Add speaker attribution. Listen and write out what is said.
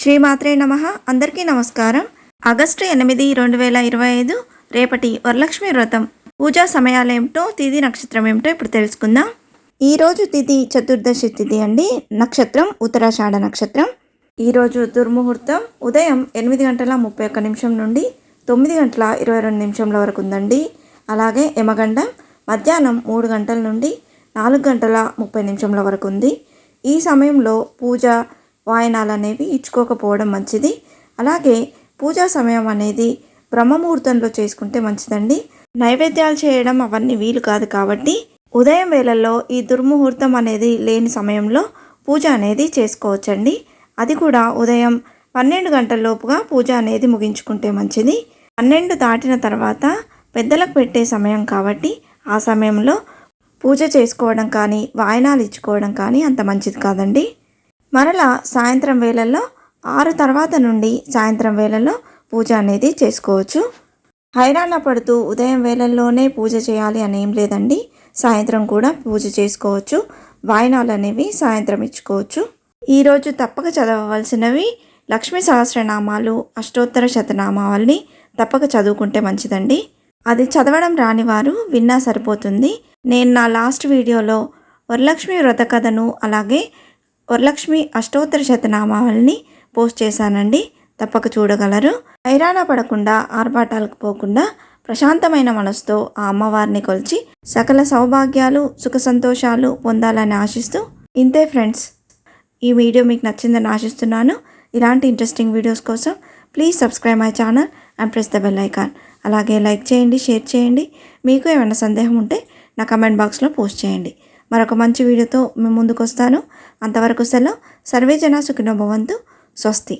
Speaker 1: శ్రీమాత్రే నమః. అందరికీ నమస్కారం. ఆగస్టు 8, 2025 రేపటి వరలక్ష్మి వ్రతం పూజా సమయాలేమిటో, తిథి నక్షత్రం ఏమిటో ఇప్పుడు తెలుసుకుందాం. ఈరోజు తిథి చతుర్దశి తిథి అండి. నక్షత్రం ఉత్తరాషాఢ నక్షత్రం. ఈరోజు దుర్ముహూర్తం ఉదయం 8:31 నుండి 9:22 వరకు ఉందండి. అలాగే యమగండం మధ్యాహ్నం 3 గంటల నుండి 4:30 వరకు ఉంది. ఈ సమయంలో పూజ వాయనాలు అనేవి ఇచ్చుకోకపోవడం మంచిది. అలాగే పూజా సమయం అనేది బ్రహ్మముహూర్తంలో చేసుకుంటే మంచిదండి. నైవేద్యాలు చేయడం అవన్నీ వీలు కాదు కాబట్టి ఉదయం వేళల్లో ఈ దుర్ముహూర్తం అనేది లేని సమయంలో పూజ అనేది చేసుకోవచ్చండి. అది కూడా ఉదయం 12 గంటల లోపుగా పూజ అనేది ముగించుకుంటే మంచిది. 12 దాటిన తర్వాత పెద్దలకు పెట్టే సమయం కాబట్టి ఆ సమయంలో పూజ చేసుకోవడం కానీ వాయనాలు ఇచ్చుకోవడం కానీ అంత మంచిది కాదండి. మరలా సాయంత్రం వేళల్లో 6 తర్వాత నుండి సాయంత్రం వేళల్లో పూజ అనేది చేసుకోవచ్చు. హైరాణ పడుతూ ఉదయం వేళల్లోనే పూజ చేయాలి అని ఏం లేదండి. సాయంత్రం కూడా పూజ చేసుకోవచ్చు. వాయనాలు అనేవి సాయంత్రం ఇచ్చుకోవచ్చు. ఈరోజు తప్పక చదవవలసినవి లక్ష్మీ సహస్రనామాలు, అష్టోత్తర శతనామావళిని తప్పక చదువుకుంటే మంచిదండి. అది చదవడం రాని వారు విన్నా సరిపోతుంది. నేను నా లాస్ట్ వీడియోలో వరలక్ష్మి వ్రత కథను అలాగే వరలక్ష్మి అష్టోత్తర శతనామావళిని పోస్ట్ చేశానండి. తప్పక చూడగలరు. హైరాణ పడకుండా, ఆర్భాటాలకు పోకుండా ప్రశాంతమైన మనసుతో ఆ అమ్మవారిని కొలిచి సకల సౌభాగ్యాలు, సుఖ సంతోషాలు పొందాలని ఆశిస్తూ ఇంతే ఫ్రెండ్స్. ఈ వీడియో మీకు నచ్చిందని ఆశిస్తున్నాను. ఇలాంటి ఇంట్రెస్టింగ్ వీడియోస్ కోసం please subscribe my channel and press the bell icon. అలాగే లైక్ చేయండి, షేర్ చేయండి. మీకు ఏమైనా సందేహం ఉంటే నా కమెంట్ బాక్స్లో పోస్ట్ చేయండి. మరొక మంచి వీడియోతో మేము ముందుకు వస్తాను. అంతవరకు సెలవు. సర్వే జనా సుఖినో భవంతు. స్వస్తి.